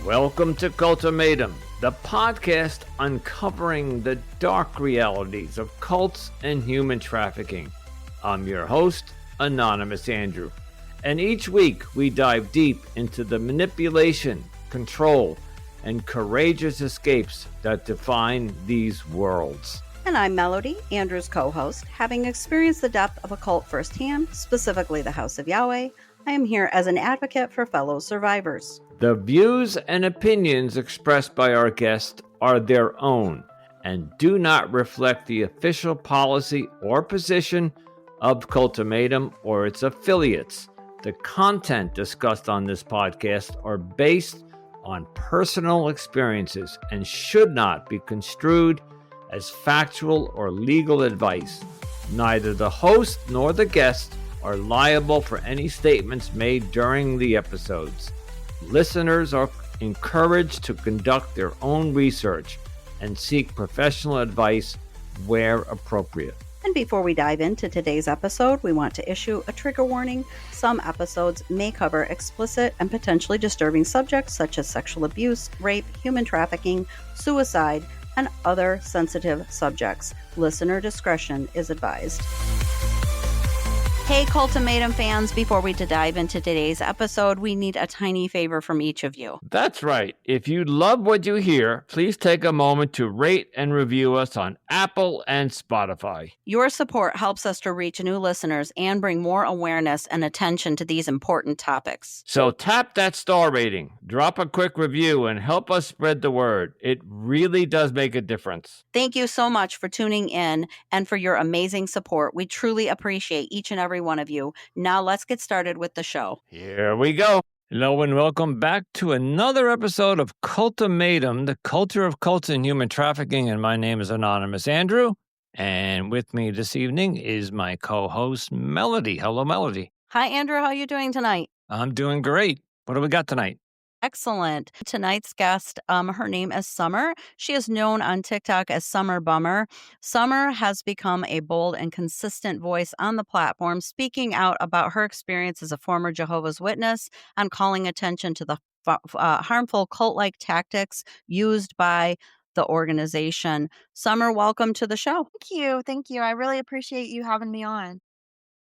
Welcome to Cultimatum, the podcast uncovering the dark realities of cults and human trafficking. I'm your host, Anonymous Andrew, and each week we dive deep into the manipulation, control, and courageous escapes that define these worlds. And I'm Melody, Andrew's co-host. Having experienced the depth of a cult firsthand, specifically the House of Yahweh, I am here as an advocate for fellow survivors. The views and opinions expressed by our guests are their own and do not reflect the official policy or position of Cultimatum or its affiliates. The content discussed on this podcast are based on personal experiences and should not be construed as factual or legal advice. Neither the host nor the guest are liable for any statements made during the episodes. Listeners are encouraged to conduct their own research and seek professional advice where appropriate. And before we dive into today's episode, we want to issue a trigger warning. Some episodes may cover explicit and potentially disturbing subjects such as sexual abuse, rape, human trafficking, suicide, and other sensitive subjects. Listener discretion is advised. Hey, Cultimatum fans, before we dive into today's episode, we need a tiny favor from each of you. That's right. If you love what you hear, please take a moment to rate and review us on Apple and Spotify. Your support helps us to reach new listeners and bring more awareness and attention to these important topics. So tap that star rating, drop a quick review, and help us spread the word. It really does make a difference. Thank you so much for tuning in and for your amazing support. We truly appreciate each and every one of you. Now let's get started with the show. Here we go. Hello and welcome back to another episode of Cultimatum, the culture of cults and human trafficking. And my name is Anonymous Andrew. And with me this evening is my co-host, Melody. Hello, Melody. Hi, Andrew. How are you doing tonight? I'm doing great. What do we got tonight? Excellent. Tonight's guest, her name is Summer. She is known on TikTok as Summer Bummer. Summer has become a bold and consistent voice on the platform, speaking out about her experience as a former Jehovah's Witness and calling attention to the harmful cult-like tactics used by the organization. Summer, welcome to the show. Thank you. I really appreciate you having me on.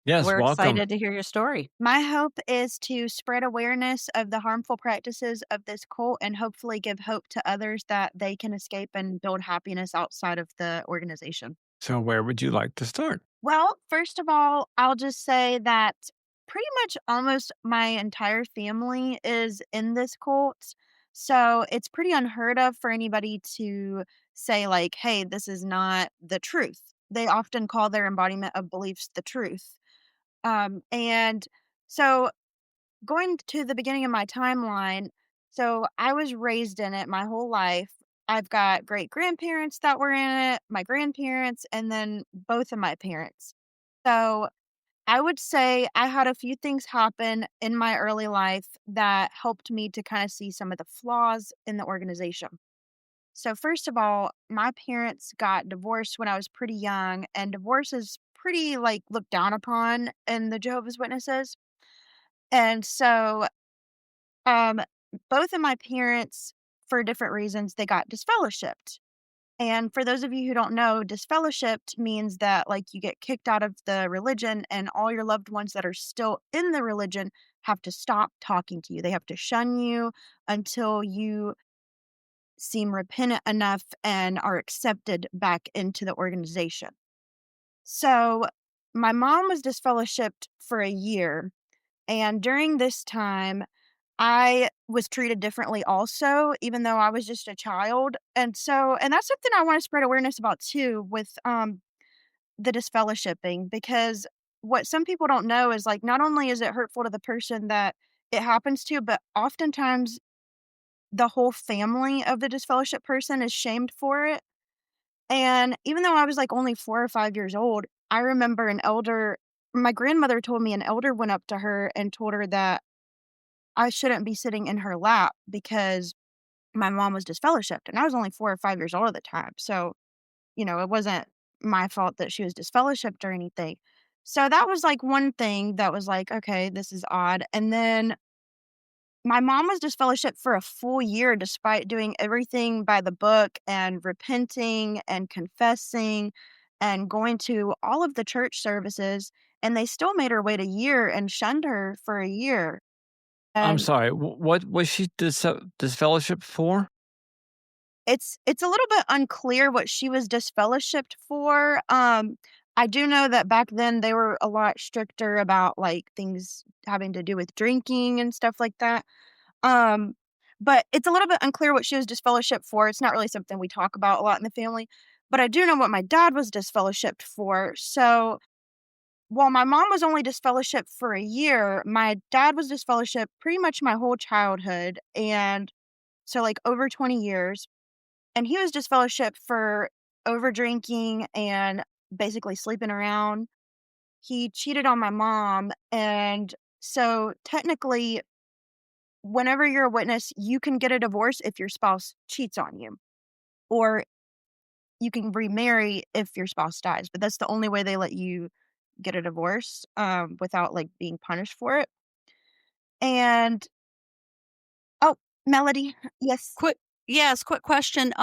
Yes, We're welcome. excited to hear your story. My hope is to spread awareness of the harmful practices of this cult and hopefully give hope to others that they can escape and build happiness outside of the organization. So where would you like to start? Well, first of all, I'll just say that pretty much almost my entire family is in this cult. So it's pretty unheard of for anybody to say, like, hey, this is not the truth. They often call their embodiment of beliefs the truth. And so going to the beginning of my timeline, so I was raised in it my whole life. I've got great grandparents that were in it, my grandparents, and then both of my parents. So I would say I had a few things happen in my early life that helped me to kind of see some of the flaws in the organization. So first of all, my parents got divorced when I was pretty young, and divorce is pretty looked down upon in the Jehovah's Witnesses. And so um both of my parents, for different reasons, they got disfellowshipped. And for those of you who don't know, disfellowshipped means that you get kicked out of the religion and all your loved ones that are still in the religion have to stop talking to you. They have to shun you until you seem repentant enough and are accepted back into the organization. So my mom was disfellowshipped for a year. And during this time, I was treated differently also, even though I was just a child. And that's something I want to spread awareness about too with the disfellowshipping, because what some people don't know is not only is it hurtful to the person that it happens to, but oftentimes the whole family of the disfellowship person is shamed for it. And even though I was only 4 or 5 years old, I remember my grandmother told me an elder went up to her and told her that I shouldn't be sitting in her lap because my mom was disfellowshipped. And I was only 4 or 5 years old at the time. So, it wasn't my fault that she was disfellowshipped or anything. So that was one thing that was okay, this is odd. And then my mom was disfellowshipped for a full year despite doing everything by the book and repenting and confessing and going to all of the church services, and they still made her wait a year and shunned her for a year. I'm And sorry. What was she disfellowship for? it's a little bit unclear what she was disfellowshipped for. I do know that back then they were a lot stricter about, like, things having to do with drinking and stuff like that. Um, but it's a little bit unclear what she was disfellowshipped for. It's not really something we talk about a lot in the family, but I do know what my dad was disfellowshipped for. So, while my mom was only disfellowshipped for a year, my dad was disfellowshipped pretty much my whole childhood, and so, like, over 20 years. And he was disfellowshipped for over drinking and basically sleeping around. He cheated on my mom, and so technically, whenever you're a witness, you can get a divorce if your spouse cheats on you, or you can remarry if your spouse dies, but that's the only way they let you get a divorce, without, like, being punished for it. And oh, Melody, yes. Quick question.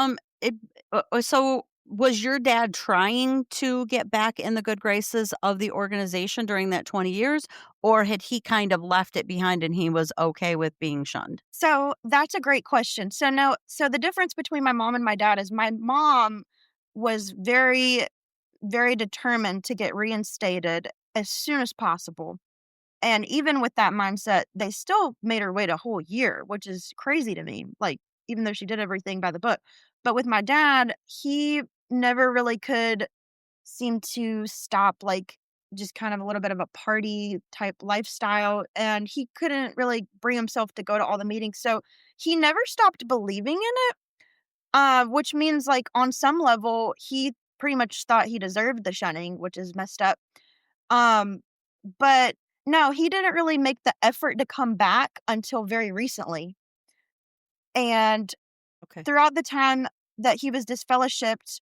So was your dad trying to get back in the good graces of the organization during that 20 years, or had he kind of left it behind and he was okay with being shunned? So that's a great question. So no, so the difference between my mom and my dad is my mom was very, very determined to get reinstated as soon as possible. And even with that mindset, they still made her wait a whole year, which is crazy to me. Like, even though she did everything by the book. But with my dad, he never really could seem to stop, like, just kind of a little bit of a party type lifestyle. And he couldn't really bring himself to go to all the meetings. So he never stopped believing in it, which means, like, on some level, he pretty much thought he deserved the shunning, which is messed up. Um, but no, he didn't really make the effort to come back until very recently. And Okay. throughout the time that he was disfellowshipped,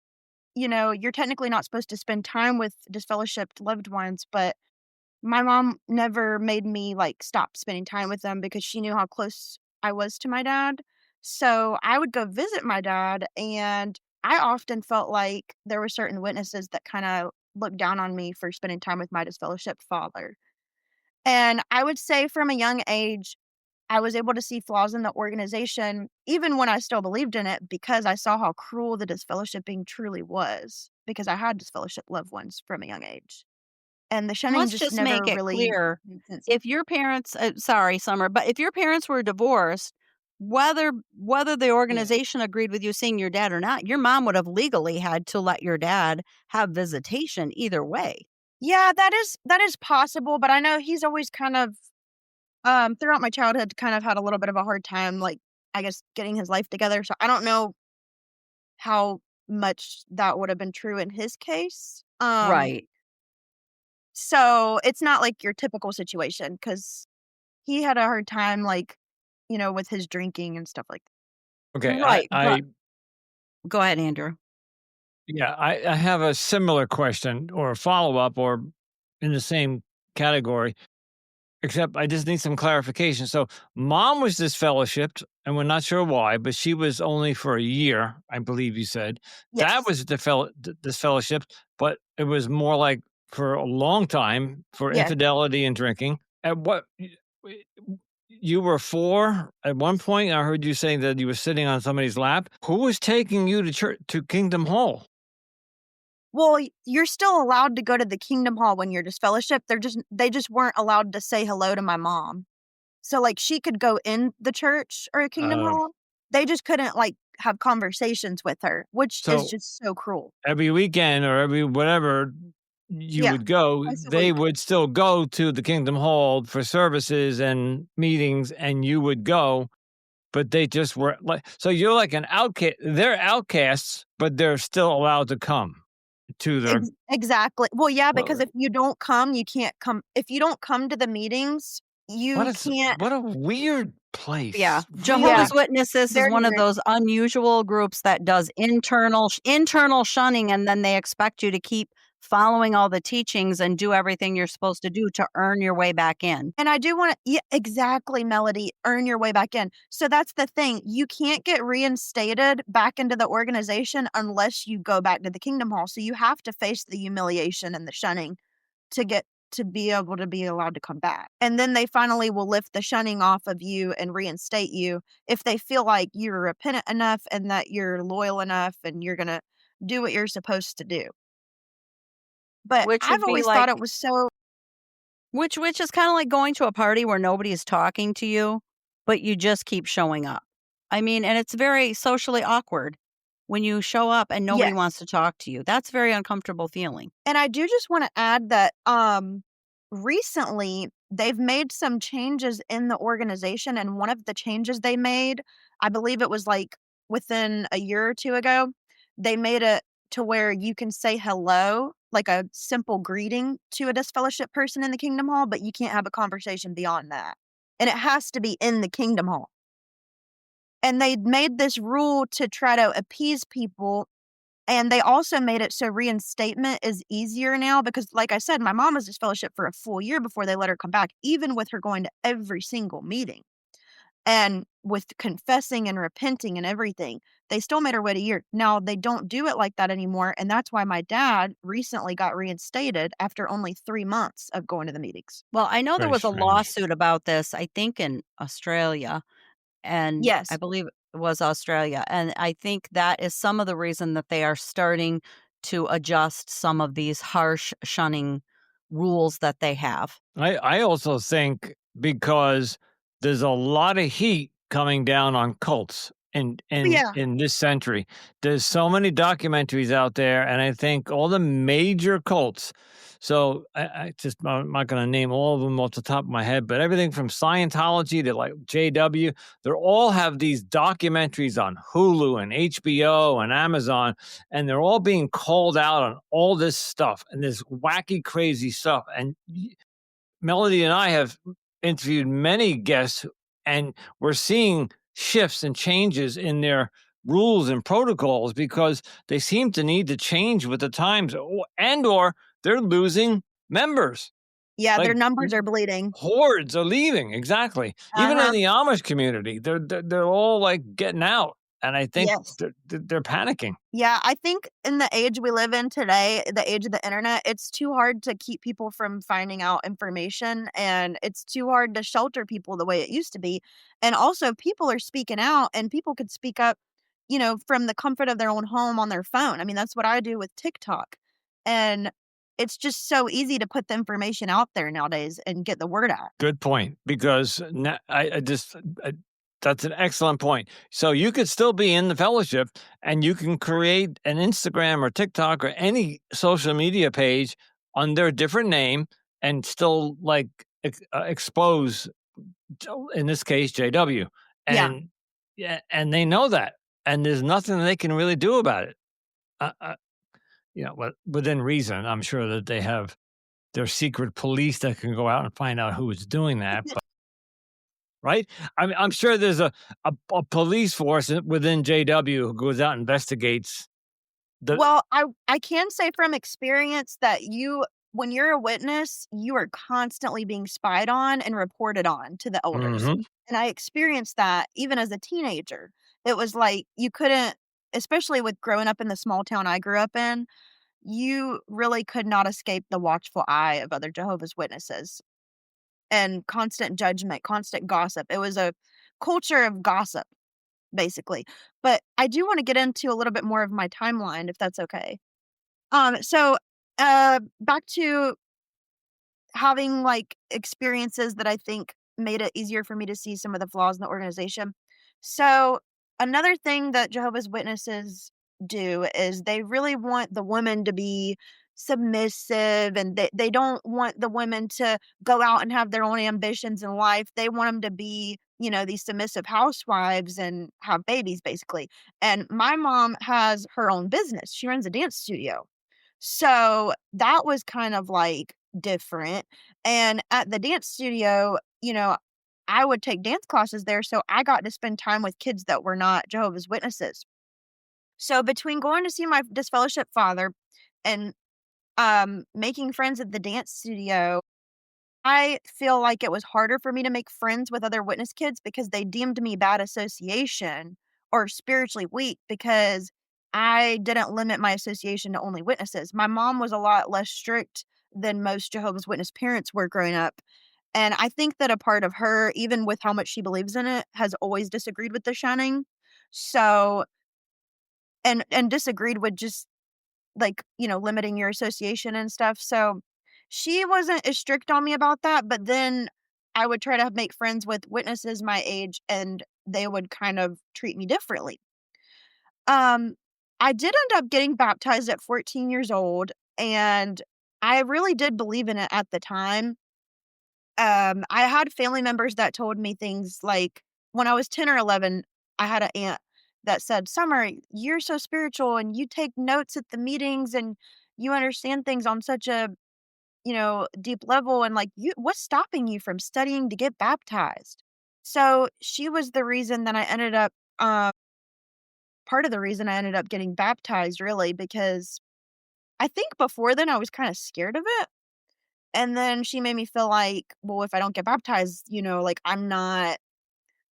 you're technically not supposed to spend time with disfellowshipped loved ones, but my mom never made me, like, stop spending time with them because she knew how close I was to my dad. So I would go visit my dad, and I often felt like there were certain witnesses that kind of looked down on me for spending time with my disfellowshipped father. And I would say from a young age, I was able to see flaws in the organization, even when I still believed in it, because I saw how cruel the disfellowshipping truly was, because I had disfellowship loved ones from a young age. And the shunning Let's just just make never it really clear, made sense. if your parents, sorry, Summer, but if your parents were divorced, whether the Yeah. organization agreed with you seeing your dad or not, your mom would have legally had to let your dad have visitation either way. Yeah, that is possible, but I know he's always kind of, throughout my childhood, kind of had a little bit of a hard time, like, I guess, getting his life together, so I don't know how much that would have been true in his case. Right. So it's not like your typical situation because he had a hard time, like, with his drinking and stuff like that. Okay, Right. But go ahead, Andrew. yeah, I have a similar question or a follow up or in the same category. Except I just need some clarification. So, mom was disfellowshipped, and we're not sure why, but she was only for a year, I believe you said. Dad Yes. was disfellowshipped, but it was more like for a long time for Yes. infidelity and drinking. At what you were 4 at one point? I heard you saying that you were sitting on somebody's lap. Who was taking you to church to Kingdom Hall? Well, you're still allowed to go to the Kingdom Hall when you're disfellowshipped. They just weren't allowed to say hello to my mom. So, like, she could go in the church or a Kingdom Uh, Hall. They just couldn't, like, have conversations with her, which is so just so cruel. every weekend or every whatever you Yeah, would go, twice a they week. would still go to the Kingdom Hall for services and meetings, and you would go, but they just were like, so you're like an outcast. They're outcasts, but they're still allowed to come to their. Exactly. Well, yeah, because Well, if you don't come, you can't come. If you don't come to the meetings, you can't. what a weird Yeah, place. Yeah, Jehovah's Really, Witnesses is very one of weird. those unusual groups that does internal shunning, and then they expect you to keep following all the teachings and do everything you're supposed to do to earn your way back in. And I do want to, yeah, exactly, Melody, earn your way back in. So that's the thing. You can't get reinstated back into the organization unless you go back to the Kingdom Hall. So you have to face the humiliation and the shunning to get to be able to be allowed to come back. And then they finally will lift the shunning off of you and reinstate you if they feel like you're repentant enough and that you're loyal enough and you're going to do what you're supposed to do. But Which I've would be always like thought it was so, which is kind of like going to a party where nobody is talking to you, but you just keep showing up. I mean, and it's very socially awkward when you show up and nobody wants yes. to talk to you. That's a very uncomfortable feeling. And I do just want to add that recently they've made some changes in the organization. And one of the changes they made, I believe it was like within a year or two ago, they made it to where you can say hello, like a simple greeting to a disfellowship person in the Kingdom Hall, but you can't have a conversation beyond that. And it has to be in the Kingdom Hall. And they made this rule to try to appease people. And they also made it so reinstatement is easier now because, like I said, my mom was disfellowship for a full year before they let her come back, even with her going to every single meeting. And with confessing and repenting and everything, they still made her wait a year. Now, they don't do it like that anymore. And that's why my dad recently got reinstated after only 3 months of going to the meetings. Well, I know there Very was a strange. lawsuit about this, I think in Australia, and I Yes. believe it was Australia. And I think that is some of the reason that they are starting to adjust some of these harsh shunning rules that they have. I also think because there's a lot of heat coming down on cults in Yeah. this century. There's so many documentaries out there, and I think all the major cults. So I'm not going to name all of them off the top of my head, but everything from Scientology to like JW, they all have these documentaries on Hulu and HBO and Amazon, and they're all being called out on all this stuff and this wacky, crazy stuff. And Melody and I have interviewed many guests, and we're seeing shifts and changes in their rules and protocols because they seem to need to change with the times, or they're losing members. Yeah, their Like numbers are bleeding. hordes are leaving. Exactly. Even in Uh-huh. the Amish community, they're all like getting out, and I think Yes. they're panicking. Yeah, I think in the age we live in today, the age of the internet, it's too hard to keep people from finding out information and it's too hard to shelter people the way it used to be. And also, people are speaking out and people could speak up, from the comfort of their own home on their phone. I mean, that's what I do with TikTok. And it's just so easy to put the information out there nowadays and get the word out. Good point, because that's an excellent point. So you could still be in the fellowship and you can create an Instagram or TikTok or any social media page under a different name and still like expose, in this case, JW. Yeah. And yeah, and they know that, and there's nothing they can really do about it. Within reason, I'm sure that they have their secret police that can go out and find out who is doing that. But, right? I mean, I'm sure there's a police force within JW who goes out and investigates the. Well, I can say from experience that when you're a witness, you are constantly being spied on and reported on to the elders. Mhm. And I experienced that even as a teenager. It was like you couldn't, especially with growing up in the small town I grew up in, you really could not escape the watchful eye of other Jehovah's Witnesses and constant judgment, constant gossip. It was a culture of gossip, basically. But I do want to get into a little bit more of my timeline, if that's okay. Back to having like experiences that I think made it easier for me to see some of the flaws in the organization. So, another thing that Jehovah's Witnesses do is they really want the women to be submissive and they don't want the women to go out and have their own ambitions in life. They want them to be, these submissive housewives and have babies basically. And my mom has her own business. She runs a dance studio. So that was kind of like different. And at the dance studio, I would take dance classes there. So I got to spend time with kids that were not Jehovah's Witnesses. So between going to see my disfellowship father and making friends at the dance studio, I feel like it was harder for me to make friends with other witness kids because they deemed me bad association or spiritually weak because I didn't limit my association to only witnesses. My mom was a lot less strict than most Jehovah's Witness parents were growing up. And I think that a part of her, even with how much she believes in it, has always disagreed with the shunning. So, and disagreed with just like, limiting your association and stuff. So she wasn't as strict on me about that, but then I would try to make friends with witnesses my age and they would kind of treat me differently. Um, I did end up getting baptized at 14 years old, and I really did believe in it at the time. I had family members that told me things like when I was 10 or 11, I had an aunt that said, "Summer, you're so spiritual and you take notes at the meetings and you understand things on such a, deep level. And like, what's stopping you from studying to get baptized?" So she was the reason that I ended up, part of the reason I ended up getting baptized, really, because I think before then I was kind of scared of it. And then she made me feel like, well, if I don't get baptized, like I'm not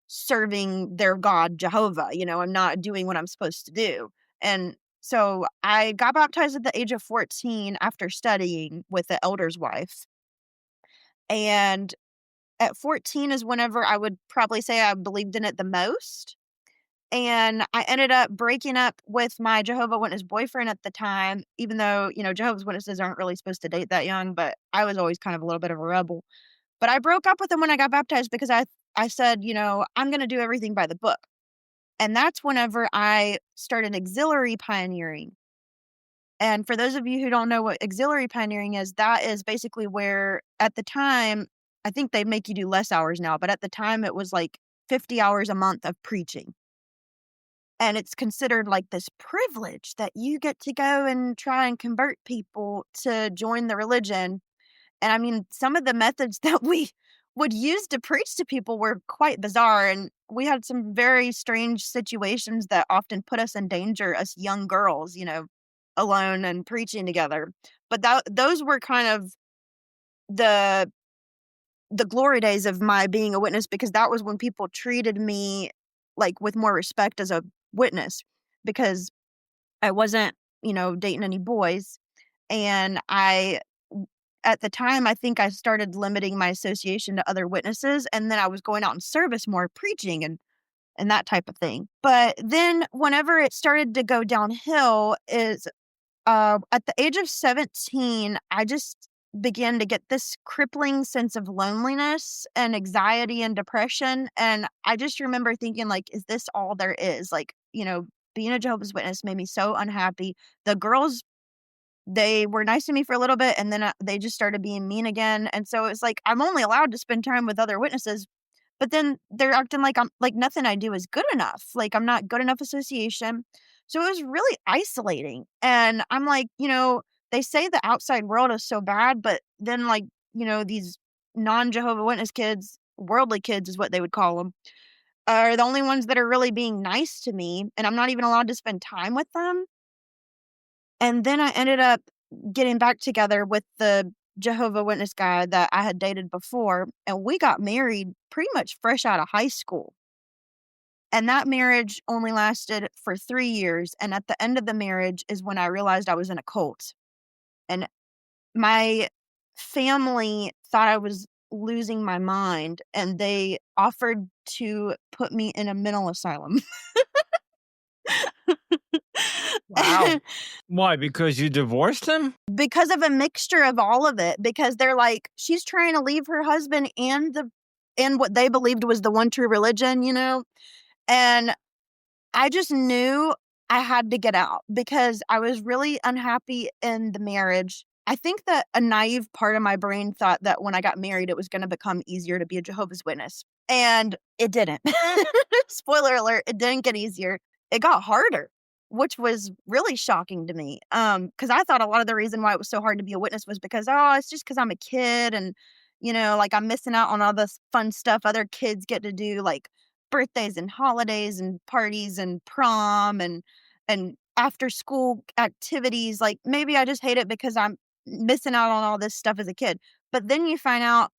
serving their God, Jehovah, I'm not doing what I'm supposed to do. And so I got baptized at the age of 14 after studying with the elder's wife. And at 14 is whenever I would probably say I believed in it the most. And I ended up breaking up with my Jehovah Witness boyfriend at the time, even though, Jehovah's Witnesses aren't really supposed to date that young, but I was always kind of a little bit of a rebel. But I broke up with him when I got baptized because I said, I'm going to do everything by the book. And that's whenever I started auxiliary pioneering. And for those of you who don't know what auxiliary pioneering is, that is basically where at the time, I think they make you do less hours now, but at the time it was like 50 hours a month of preaching. And it's considered like this privilege that you get to go and try and convert people to join the religion. And I mean, some of the methods that we would use to preach to people were quite bizarre. And we had some very strange situations that often put us in danger as young girls, alone and preaching together. But those were kind of the glory days of my being a witness because that was when people treated me like with more respect as a witness because I wasn't, dating any boys. And at the time, I think I started limiting my association to other witnesses. And then I was going out in service more, preaching and that type of thing. But then whenever it started to go downhill is at the age of 17, I just began to get this crippling sense of loneliness and anxiety and depression. And I just remember thinking, like, is this all there is? Like, being a Jehovah's Witness made me so unhappy. The girls, they were nice to me for a little bit and then they just started being mean again. And so it's like, I'm only allowed to spend time with other witnesses, but then they're acting like I'm like nothing I do is good enough. Like I'm not good enough association. So it was really isolating. And I'm like, they say the outside world is so bad, but then like, these non-Jehovah Witness kids, worldly kids is what they would call them, are the only ones that are really being nice to me. And I'm not even allowed to spend time with them. And then I ended up getting back together with the Jehovah Witness guy that I had dated before, and we got married pretty much fresh out of high school. And that marriage only lasted for 3 years, and at the end of the marriage is when I realized I was in a cult. And my family thought I was losing my mind, and they offered to put me in a mental asylum. Wow. Why? Because you divorced him? Because of a mixture of all of it, because they're like, she's trying to leave her husband and what they believed was the one true religion, And I just knew I had to get out because I was really unhappy in the marriage. I think that a naive part of my brain thought that when I got married, it was going to become easier to be a Jehovah's Witness. And it didn't. Spoiler alert, it didn't get easier. It got harder, which was really shocking to me. Because I thought a lot of the reason why it was so hard to be a witness was because, it's just because I'm a kid and, like I'm missing out on all this fun stuff other kids get to do, like birthdays and holidays and parties and prom and after school activities. Like maybe I just hate it because missing out on all this stuff as a kid. But then you find out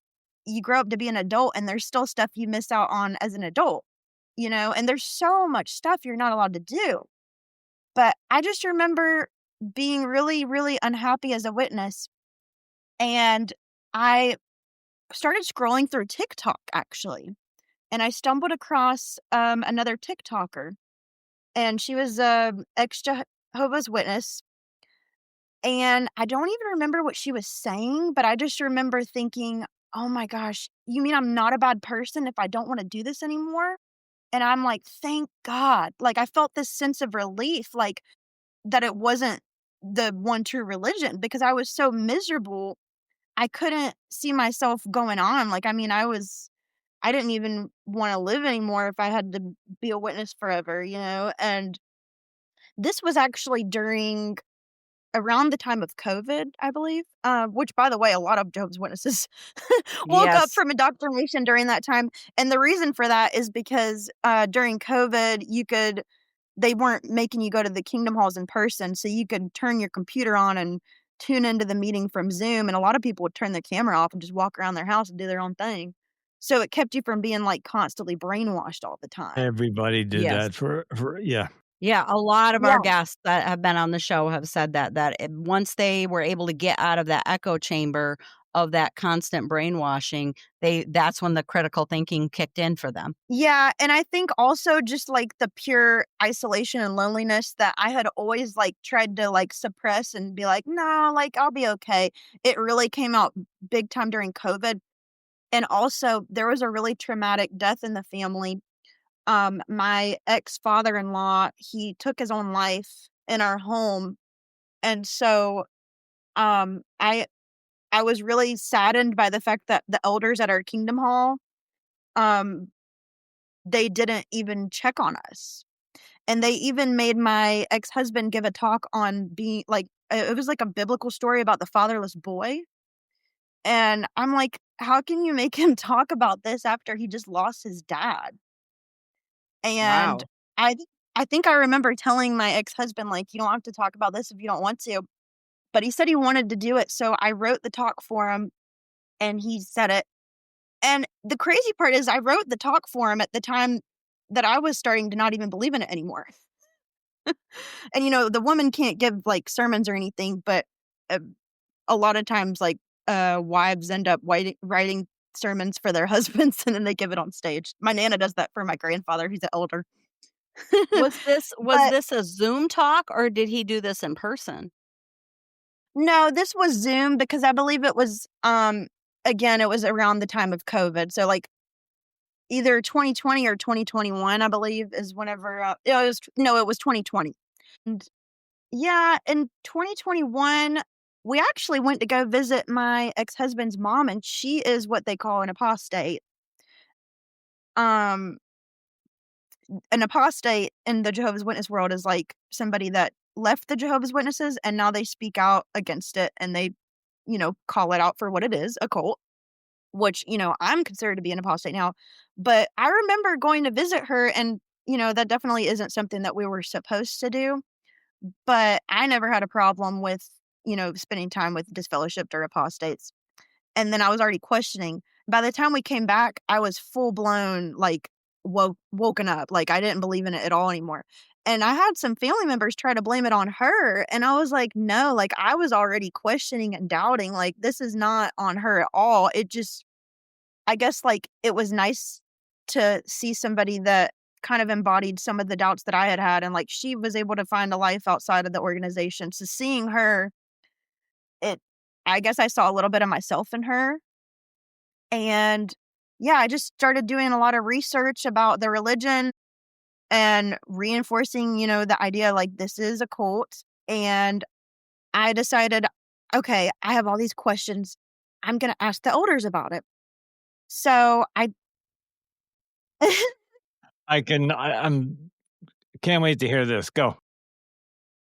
you grow up to be an adult and there's still stuff you miss out on as an adult, and there's so much stuff you're not allowed to do. But I just remember being really, really unhappy as a witness. And I started scrolling through TikTok actually. And I stumbled across another TikToker. And she was a ex Jehovah's Witness. And I don't even remember what she was saying, but I just remember thinking, oh my gosh, you mean I'm not a bad person if I don't want to do this anymore? And I'm like, thank God. Like, I felt this sense of relief, like that it wasn't the one true religion because I was so miserable. I couldn't see myself going on. Like, I mean, I didn't even want to live anymore if I had to be a witness forever, And this was actually during around the time of COVID, I believe, which, by the way, a lot of Jehovah's Witnesses woke up Yes. from indoctrination during that time. And the reason for that is because during COVID, they weren't making you go to the kingdom halls in person. So you could turn your computer on and tune into the meeting from Zoom. And a lot of people would turn their camera off and just walk around their house and do their own thing. So it kept you from being like constantly brainwashed all the time. Everybody did Yes. that for yeah. Yeah, a lot of our Yeah. guests that have been on the show have said that once they were able to get out of that echo chamber of that constant brainwashing, that's when the critical thinking kicked in for them. Yeah, and I think also just, like, the pure isolation and loneliness that I had always, like, tried to, like, suppress and be like, "No, like, I'll be okay." It really came out big time during COVID, and also there was a really traumatic death in the family. My ex-father-in-law, he took his own life in our home, and so, I was really saddened by the fact that the elders at our Kingdom Hall, um, they didn't even check on us. And they even made my ex-husband give a talk on being like it was like a biblical story about the fatherless boy, and I'm like, "How can you make him talk about this after he just lost his dad?" And Wow. I think I remember telling my ex-husband, like, "You don't have to talk about this if you don't want to," but he said he wanted to do it, so I wrote the talk for him, and he said it. And the crazy part is I wrote the talk for him at the time that I was starting to not even believe in it anymore. And, the woman can't give, like, sermons or anything, but, uh, a lot of times, like, wives end up writing sermons for their husbands, and then they give it on stage. My nana does that for my grandfather, he's an elder. Was But, this a Zoom talk or did he do this in person? no, this was Zoom because I believe it was, again, it was around the time of COVID, so, like, either 2020 or 2021, I believe, is whenever, it was 2020. Yeah, in 2021, we actually went to go visit my ex-husband's mom, and she is what they call an apostate. Um, an apostate in the Jehovah's Witness world is like somebody that left the Jehovah's Witnesses and now they speak out against it and they, call it out for what it is, a cult, which, I'm considered to be an apostate now. But I remember going to visit her and, that definitely isn't something that we were supposed to do. But I never had a problem with, spending time with disfellowshipped or apostates. And then I was already questioning. By the time we came back, I was full blown, like, woken up. Like, I didn't believe in it at all anymore. And I had some family members try to blame it on her. And I was like, no, like, I was already questioning and doubting. Like, this is not on her at all. It just, I guess, like, it was nice to see somebody that kind of embodied some of the doubts that I had had, and, like, she was able to find a life outside of the organization, so seeing her, it I guess I saw a little bit of myself in her, and, yeah, I just started doing a lot of research about the religion and reinforcing, the idea, like, this is a cult, and I decided, "Okay, I have all these questions. I'm gonna ask the elders about it." So I I'm can't wait to hear this. Go.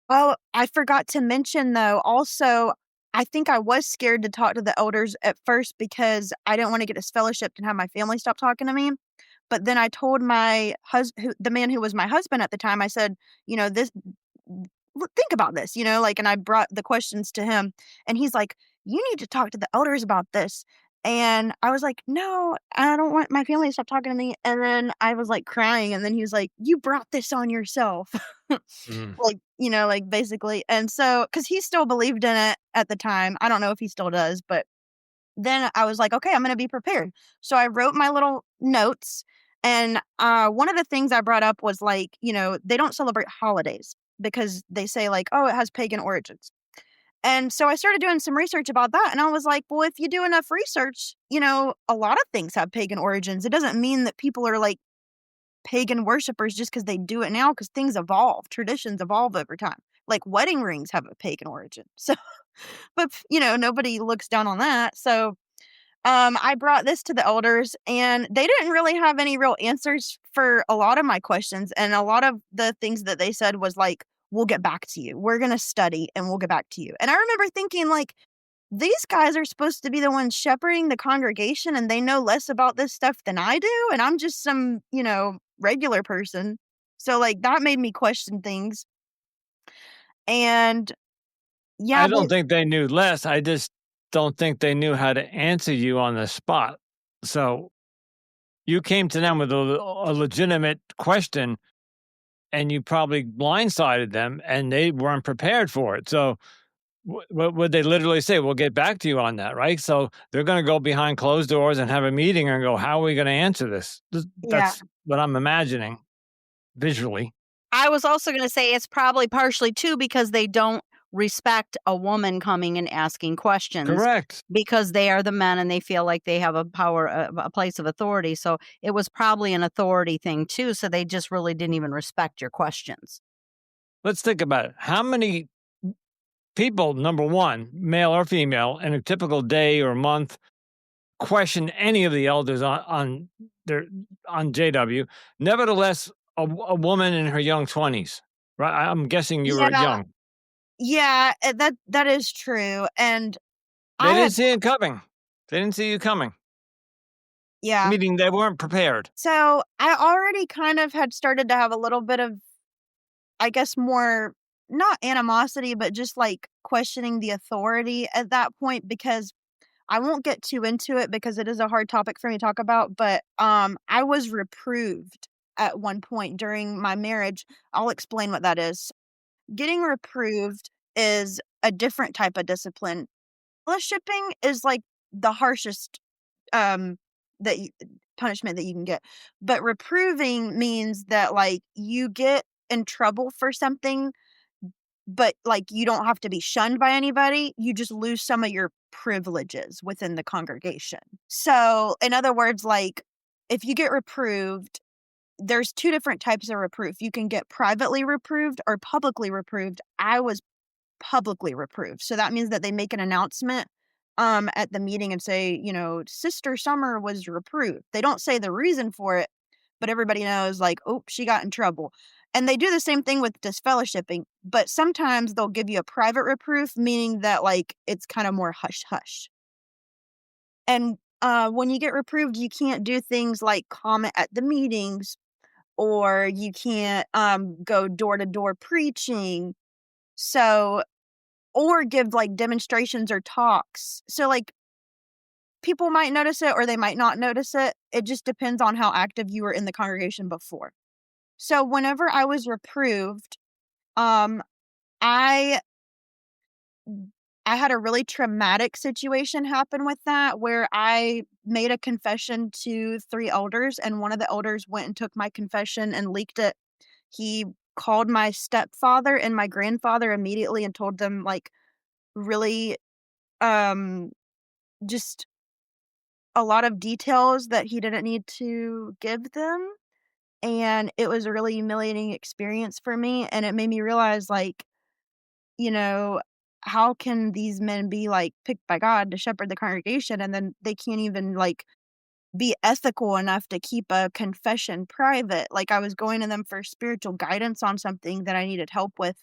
Oh, I forgot to mention though, also, I think I was scared to talk to the elders at first because I didn't want to get disfellowshipped and have my family stop talking to me. But then I told my husband, the man who was my husband at the time, I said, this, think about this, like, and I brought the questions to him, and he's like, you need to talk to the elders about this. And I was like, no, I don't want my family to stop talking to me. And then I was like crying. And then he was like, you brought this on yourself. Mm. Like, like basically. And so, because he still believed in it at the time. I don't know if he still does, but then I was like, okay, I'm going to be prepared. So I wrote my little notes. And one of the things I brought up was like, they don't celebrate holidays because they say, like, oh, it has pagan origins. And so I started doing some research about that. And I was like, well, if you do enough research, a lot of things have pagan origins. It doesn't mean that people are like pagan worshipers just because they do it now, because things evolve, traditions evolve over time. Like wedding rings have a pagan origin. So, but, nobody looks down on that. So I brought this to the elders, and they didn't really have any real answers for a lot of my questions. And a lot of the things that they said was like, we'll get back to you. We're going to study and we'll get back to you. And I remember thinking, like, these guys are supposed to be the ones shepherding the congregation, and they know less about this stuff than I do. And I'm just some, regular person. So, like, that made me question things. And yeah, I don't think they knew less. I just don't think they knew how to answer you on the spot. So you came to them with a legitimate question, and you probably blindsided them, and they weren't prepared for it. So what would they literally say? We'll get back to you on that, right? So they're going to go behind closed doors and have a meeting and go, how are we going to answer this? yeah. That's what I'm imagining visually. I was also going to say it's probably partially too because they don't respect a woman coming and asking questions Correct. because they are the men and they feel like they have a power, a place of authority. So it was probably an authority thing too. So they just really didn't even respect your questions. Let's think about it. How many people, number one, male or female, in a typical day or month, question any of the elders on JW? Nevertheless, a woman in her young 20s, right? I'm guessing you were Yeah. young. Yeah, that is true. And They didn't see it coming. They didn't see you coming. Yeah. Meaning they weren't prepared. So I already kind of had started to have a little bit of, I guess, more, not animosity, but just like questioning the authority at that point, because I won't get too into it because it is a hard topic for me to talk about. But I was reproved at one point during my marriage. I'll explain what that is. Getting reproved is a different type of discipline. Fellowshipping is like the harshest um that you, punishment that you can get. But reproving means that like you get in trouble for something, but like you don't have to be shunned by anybody. You just lose some of your privileges within the congregation. So, in other words, like if you get reproved, there's two different types of reproof. You can get privately reproved or publicly reproved. I was publicly reproved. So that means that they make an announcement at the meeting and say, Sister Summer was reproved. They don't say the reason for it, but everybody knows, like, oh, she got in trouble. And they do the same thing with disfellowshipping, but sometimes they'll give you a private reproof, meaning that like it's kind of more hush hush. And when you get reproved, you can't do things like comment at the meetings, or you can't go door to door preaching. So, or give like demonstrations or talks. So like people might notice it or they might not notice it. It just depends on how active you were in the congregation before. So whenever I was reproved, um, I I had a really traumatic situation happen with that, where I made a confession to 3 elders, and one of the elders went and took my confession and leaked it. He called my stepfather and my grandfather immediately and told them like really um just a lot of details that he didn't need to give them. And it was a really humiliating experience for me. And it made me realize, like, you know, how can these men be like picked by God to shepherd the congregation, and then they can't even like be ethical enough to keep a confession private? Like, I was going to them for spiritual guidance on something that I needed help with,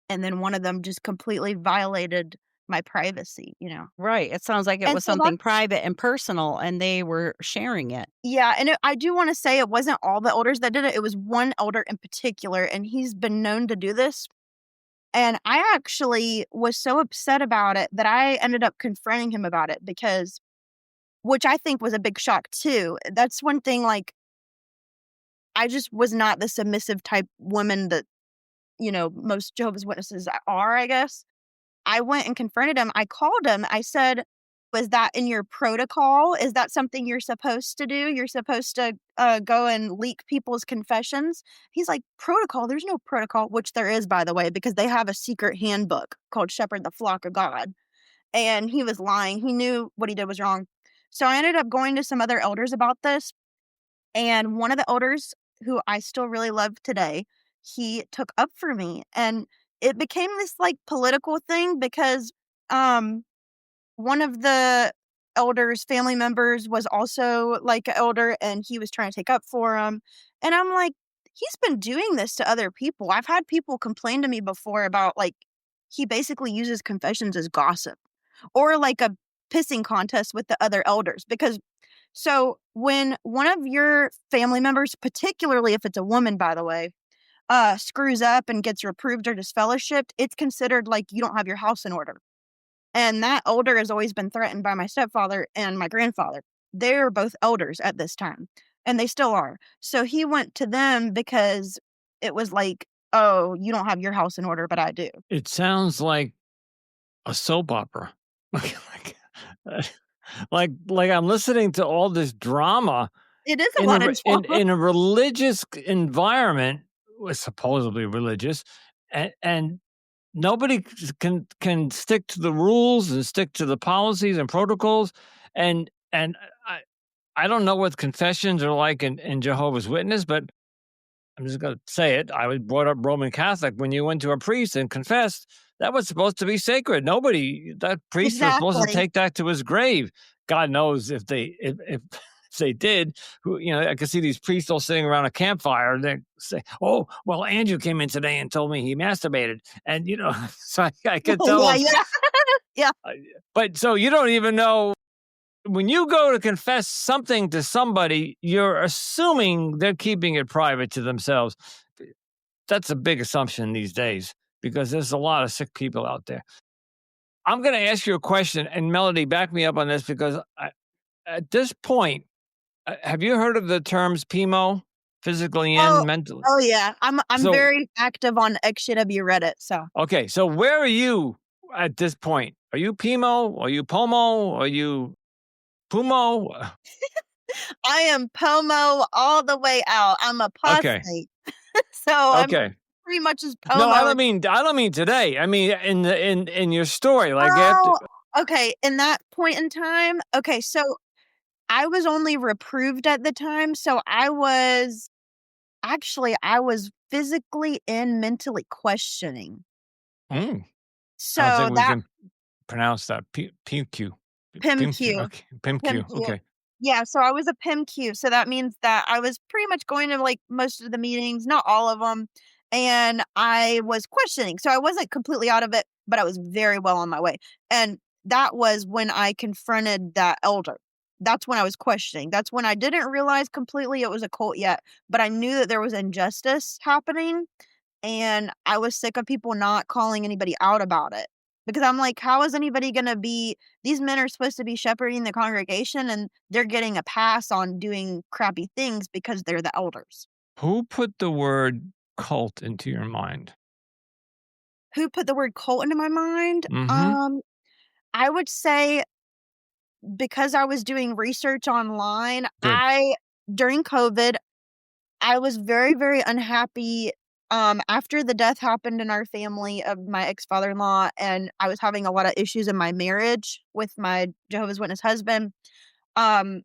and then one of them just completely violated my privacy. Right. It sounds like it And was so something private and personal, and they were sharing it. Yeah, and I do want to say it wasn't all the elders that did it. It was one elder in particular, and he's been known to do this. And I actually was so upset about it that I ended up confronting him about it because which I think was a big shock too. That's one thing, like, I just was not the submissive type woman that, most Jehovah's Witnesses are, I guess. I went and confronted him. I called him. I said, "Was that in your protocol? Is that something you're supposed to do? You're supposed to go and leak people's confessions?" He's like, "Protocol? There's no protocol," which there is, by the way, because they have a secret handbook called Shepherd the Flock of God. And he was lying. He knew what he did was wrong. So I ended up going to some other elders about this. And one of the elders who I still really love today, he took up for me. And it became this like political thing because um one of the elders' family members was also like an elder and he was trying to take up for him. And I'm like, he's been doing this to other people. I've had people complain to me before about like he basically uses confessions as gossip or like a pissing contest with the other elders. Because so when one of your family members, particularly if it's a woman, by the way, screws up and gets reproved or disfellowshipped, it's considered like you don't have your house in order. And that elder has always been threatened by my stepfather and my grandfather. They're both elders at this time, and they still are. So he went to them because it was like, "Oh, you don't have your house in order, but I do." It sounds like a soap opera. like, uh, like I'm listening to all this drama It is a in lot of drama. in a religious environment, was supposedly religious, and nobody can stick to the rules and stick to the policies and protocols, and I don't know what confessions are like in Jehovah's Witness, but I'm just going to say it. I was brought up Roman Catholic. When you went to a priest and confessed, that was supposed to be sacred. That priest was supposed to Exactly. take that to his grave. God knows if if they did. I could see these priests all sitting around a campfire. And they say, "Oh, well, Andrew came in today and told me he masturbated," and so I could tell Yeah, him. yeah. Yeah. But so you don't even know when you go to confess something to somebody, you're assuming they're keeping it private to themselves. That's a big assumption these days because there's a lot of sick people out there. I'm going to ask you a question, and Melody, back me up on this because at this point, have you heard of the terms PMO, physically Oh, and mentally? oh, yeah. I'm So, very active on XJW Reddit, so okay, so where are you at this point? Are you PMO? Are you POMO? Are you PUMO? I am POMO all the way out. I'm Okay, apostate. So I'm okay. pretty much as No, POMO. I don't mean today. I mean in your story, like after. Oh, okay, in that point in time, okay, so I was only reproved at the time, so I was physically and mentally questioning. Mm, I don't So think we that can pronounce that. PQ. PIMQ. PIMQ. Okay. PIMQ. PIMQ. Okay. Yeah, so I was a PIMQ, so that means that I was pretty much going to, like, most of the meetings, not all of them, and I was questioning, so I wasn't completely out of it, but I was very well on my way, and that was when I confronted that elder. That's when I was questioning. That's when I didn't realize completely it was a cult yet, but I knew that there was injustice happening, and I was sick of people not calling anybody out about it. Because I'm like, how is anybody gonna be these men are supposed to be shepherding the congregation and they're getting a pass on doing crappy things because they're the elders. Who put the word cult into your mind? Who put the word cult into my mind? Mm-hmm. I would say because I was doing research online, Good. during COVID, I was very, very unhappy, after the death happened in our family of my ex-father-in-law, and I was having a lot of issues in my marriage with my Jehovah's Witness husband. Um,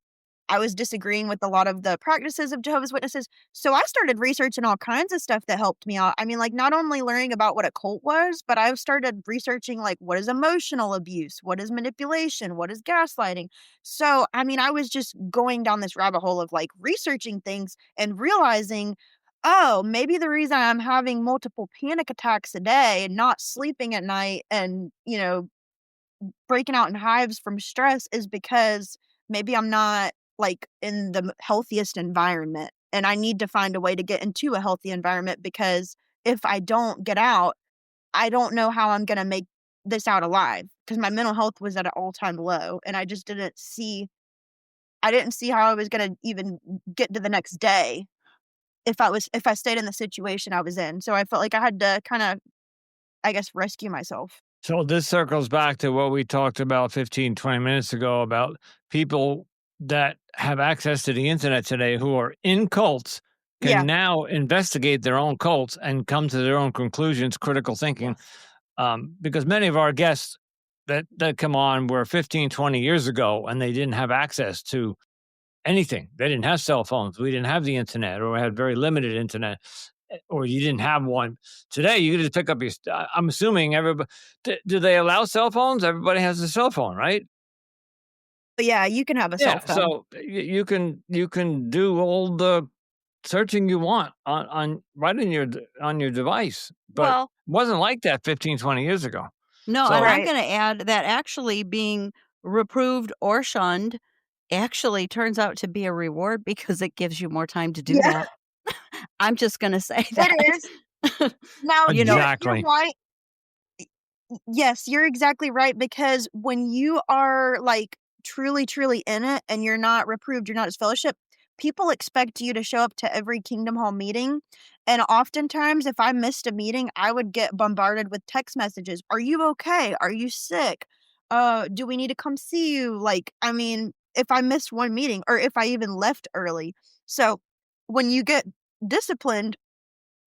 I was disagreeing with a lot of the practices of Jehovah's Witnesses, so I started researching all kinds of stuff that helped me out. I mean, like, not only learning about what a cult was, but I started researching, like, what is emotional abuse? What is manipulation? What is gaslighting? So, I mean, I was just going down this rabbit hole of, like, researching things and realizing, "Oh, maybe the reason I'm having multiple panic attacks a day and not sleeping at night and, breaking out in hives from stress is because maybe I'm not like in the healthiest environment and I need to find a way to get into a healthy environment because if I don't get out, I don't know how I'm gonna make this out alive, because my mental health was at an all-time low, and I just didn't see how I was gonna even get to the next day if I stayed in the situation I was in. So I felt like I had to kinda, I guess, rescue myself. So this circles back to what we talked about 15, 20 minutes ago about people that have access to the internet today who are in cults Yeah. can now investigate their own cults and come to their own conclusions, critical thinking. Because many of our guests that come on were 15, 20 years ago, and they didn't have access to anything. They didn't have cell phones. We didn't have the internet, or had very limited internet, or you didn't have one. Today, you can just pick up your. I'm assuming everybody. Do they allow cell phones? Everybody has a cell phone, right? But yeah, you can have a cell Yeah. phone. So you can do all the searching you want on right on your device, but Well, it wasn't like that 15, 20 years ago. no, and So I'm Right. going to add that actually being reproved or shunned actually turns out to be a reward because it gives you more time to do Yeah, that. I'm just going to say it that. is. Now, You know, you're exactly. right. Yes, you're exactly right, because when you are, like, truly, truly in it and you're not reproved, you're not disfellowship, people expect you to show up to every Kingdom Hall meeting, and oftentimes, if I missed a meeting, I would get bombarded with text messages. "Are you okay? Are you sick? Do we need to come see you?" Like, I mean, if I missed one meeting or if I even left early. So, when you get disciplined,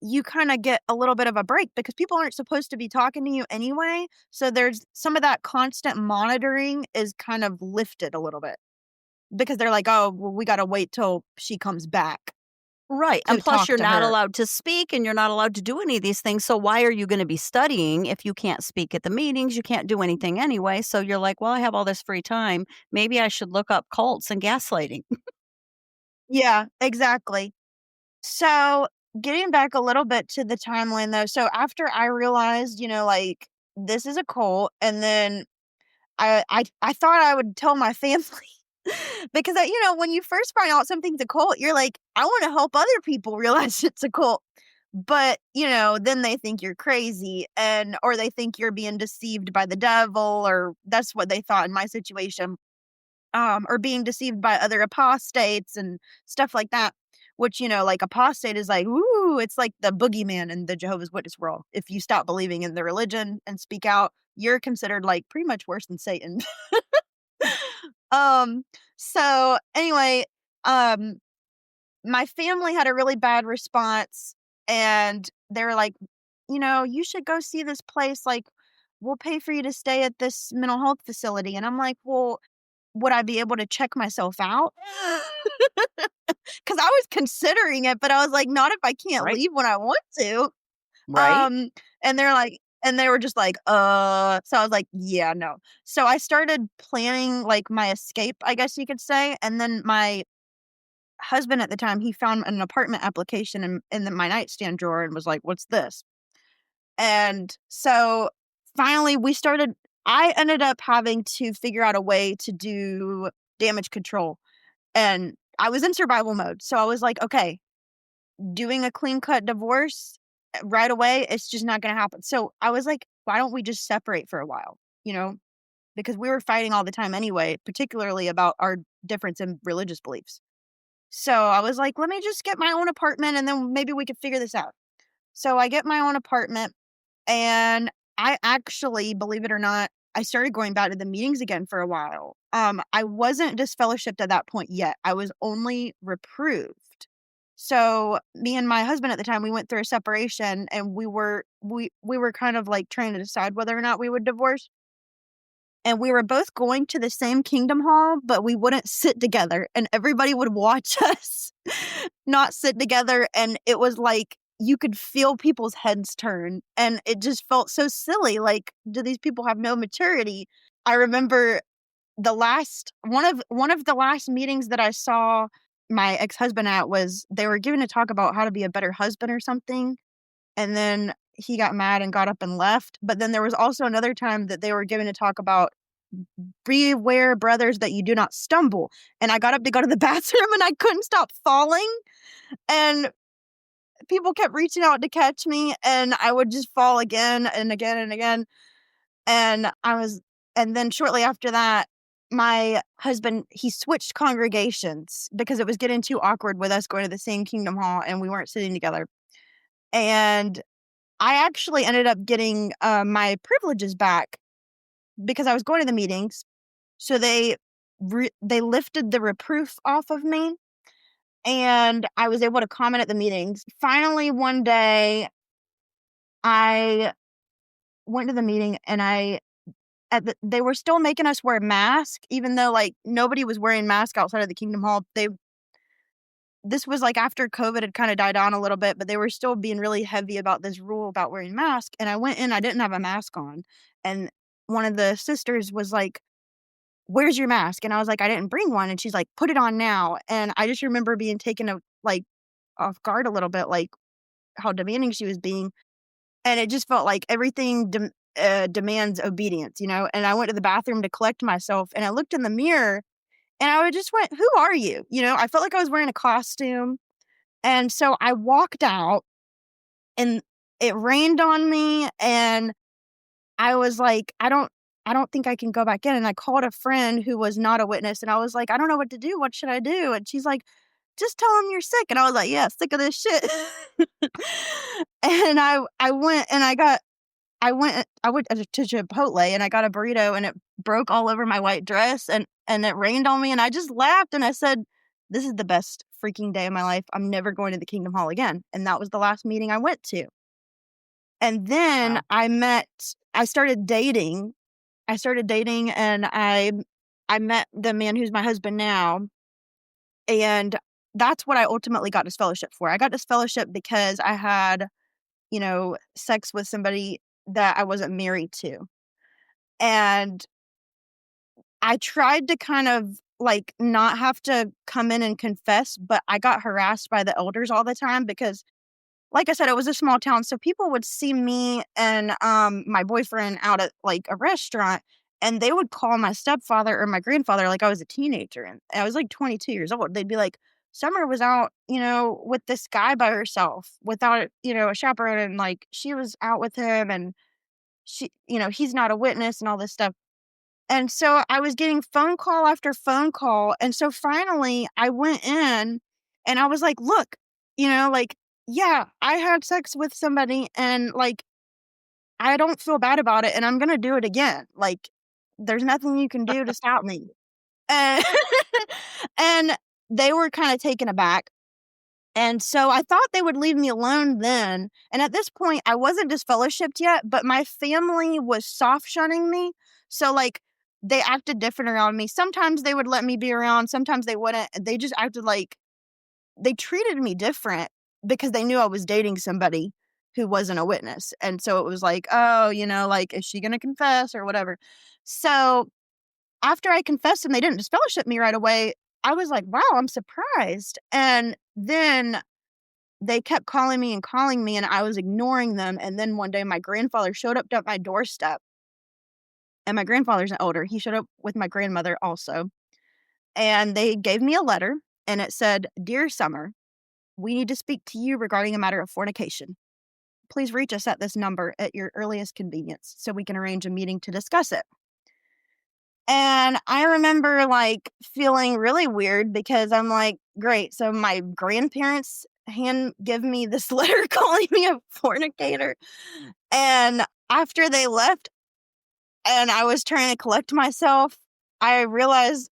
you kinda get a little bit of a break because people aren't supposed to be talking to you anyway, so there's some of that constant monitoring is kind of lifted a little bit, because they're like, "Oh, well, we gotta wait till she comes back right. And to plus, talk you're to not her." allowed to speak and you're not allowed to do any of these things. So, why are you going to be studying if you can't speak at the meetings? You can't do anything anyway. So, you're like, well, I have all this free time. Maybe I should look up cults and gaslighting. Yeah, exactly. So, getting back a little bit to the timeline, though, so after I realized, like, this is a cult, and then I thought I would tell my family because when you first find out something's a cult, you're like, I want to help other people realize it's a cult. But, then they think you're crazy, or they think you're being deceived by the devil, or that's what they thought in my situation. Or being deceived by other apostates and stuff like that. Which, like, apostate is like, ooh, it's like the boogeyman in the Jehovah's Witness world. If you stop believing in the religion and speak out, you're considered like pretty much worse than Satan. um, so anyway, um, my family had a really bad response, and they were like, you should go see this place. Like, we'll pay for you to stay at this mental health facility. And I'm like, well, would I be able to check myself out? Because I was considering it, but I was like, not if I can't Right. leave when I want to. Right. And they were just like, so I was like, yeah, no. So I started planning like my escape, I guess you could say. And then my husband at the time, he found an apartment application my nightstand drawer and was like, what's this? And so finally I ended up having to figure out a way to do damage control. And I was in survival mode. So I was like, okay, doing a clean cut divorce right away, it's just not going to happen. So I was like, why don't we just separate for a while? You know, because we were fighting all the time anyway, particularly about our difference in religious beliefs. So I was like, let me just get my own apartment and then maybe we could figure this out. So I get my own apartment, and I actually, believe it or not, I started going back to the meetings again for a while. I wasn't disfellowshipped at that point yet. I was only reproved. So me and my husband at the time, we went through a separation, and we were kind of like trying to decide whether or not we would divorce. And we were both going to the same Kingdom Hall, but we wouldn't sit together, and everybody would watch us not sit together, and it was like you could feel people's heads turn, and it just felt so silly, like, do these people have no maturity? I remember one of the last meetings that I saw my ex-husband at was they were giving a talk about how to be a better husband or something, and then he got mad and got up and left. But then there was also another time that they were giving a talk about beware, brothers, that you do not stumble. And I got up to go to the bathroom and I couldn't stop falling. And people kept reaching out to catch me, and I would just fall again and again and again. And and then shortly after that, my husband, he switched congregations because it was getting too awkward with us going to the same Kingdom Hall and we weren't sitting together. And I actually ended up getting my privileges back because I was going to the meetings. So they lifted the reproof off of me, and I was able to comment at the meetings. Finally, one day, I went to the meeting, and they were still making us wear masks, even though like nobody was wearing masks outside of the Kingdom Hall. This was like after COVID had kind of died down a little bit, but they were still being really heavy about this rule about wearing masks. And I went in, I didn't have a mask on, and one of the sisters was like, "Where's your mask?" And I was like, "I didn't bring one." And she's like, "Put it on now." And I just remember being taken off guard a little bit, like how demanding she was being. And it just felt like everything demands obedience, you know? And I went to the bathroom to collect myself, and I looked in the mirror, and I just went, "Who are you?" You know, I felt like I was wearing a costume. And so I walked out, and it rained on me, and I was like, I don't think I can go back in. And I called a friend who was not a witness, and I was like, "I don't know what to do. What should I do?" And she's like, "Just tell them you're sick." And I was like, "Yeah, sick of this shit." And I went and I went to Chipotle, and I got a burrito, and it broke all over my white dress, and it rained on me, and I just laughed, and I said, "This is the best freaking day of my life. I'm never going to the Kingdom Hall again." And that was the last meeting I went to. And then Wow. I started dating. And I met the man who's my husband now. And that's what I ultimately got this fellowship for. I got this fellowship because I had, sex with somebody that I wasn't married to. And I tried to kind of like not have to come in and confess, but I got harassed by the elders all the time because, like I said, it was a small town. So people would see me and my boyfriend out at like a restaurant, and they would call my stepfather or my grandfather like I was a teenager, and I was like 22 years old. They'd be like, "Summer was out, with this guy by herself without, a chaperone, and like she was out with him, and he's not a witness," and all this stuff. And so I was getting phone call after phone call. And so finally I went in and I was like, "Look, like, yeah, I had sex with somebody, and like, I don't feel bad about it, and I'm going to do it again. Like, there's nothing you can do to stop me." And, and they were kind of taken aback. And so I thought they would leave me alone then. And at this point, I wasn't disfellowshipped yet, but my family was soft shunning me. So, like, they acted different around me. Sometimes they would let me be around, sometimes they wouldn't. They just acted like they treated me different because they knew I was dating somebody who wasn't a witness. And so it was like, "Oh, like, is she going to confess or whatever?" So after I confessed and they didn't disfellowship me right away, I was like, "Wow, I'm surprised." And then they kept calling me, and I was ignoring them. And then one day my grandfather showed up at my doorstep, and my grandfather's an elder. He showed up with my grandmother also. And they gave me a letter, and it said, "Dear Summer, we need to speak to you regarding a matter of fornication. Please reach us at this number at your earliest convenience so we can arrange a meeting to discuss it." And I remember like feeling really weird because I'm like, great. So my grandparents give me this letter calling me a fornicator. And after they left and I was trying to collect myself, I realized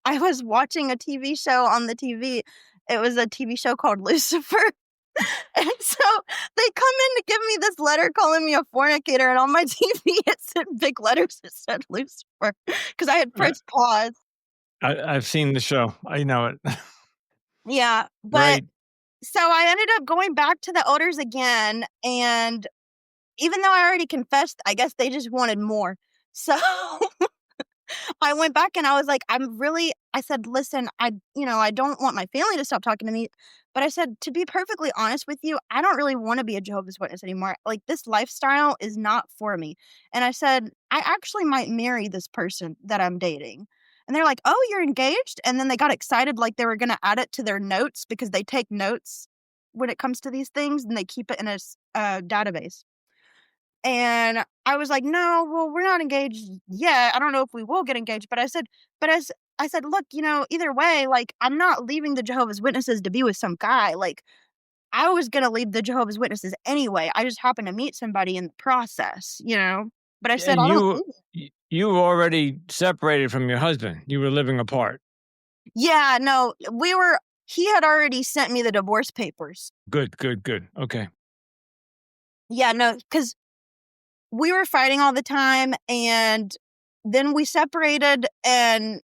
I was watching a TV show on the TV. It was a TV show called Lucifer. And so they come in to give me this letter calling me a fornicator, and on my TV it said big letters, it said Lucifer, because I had Uh, pressed pause. I've seen the show. I know it. Yeah, but Great. so I ended up going back to the elders again, and even though I already confessed, I guess they just wanted more. So I went back and I was like, I said, "Listen, I don't want my family to stop talking to me." But I said, "To be perfectly honest with you, I don't really want to be a Jehovah's Witness anymore. Like, this lifestyle is not for me." And I said, "I actually might marry this person that I'm dating." And they're like, "Oh, you're engaged?" And then they got excited like they were going to add it to their notes because they take notes when it comes to these things, and they keep it in a database. And I was like, "No, well, we're not engaged yet. I don't know if we will get engaged." But I said, "Look, either way, like, I'm not leaving the Jehovah's Witnesses to be with some guy. Like, I was gonna leave the Jehovah's Witnesses anyway. I just happened to meet somebody in the process, you know?" But I said, And "I don't you leave it." you were already separated from your husband. You were living apart. Yeah, no, he had already sent me the divorce papers. Good, good, good. Okay. Yeah, no, because we were fighting all the time, and then we separated, and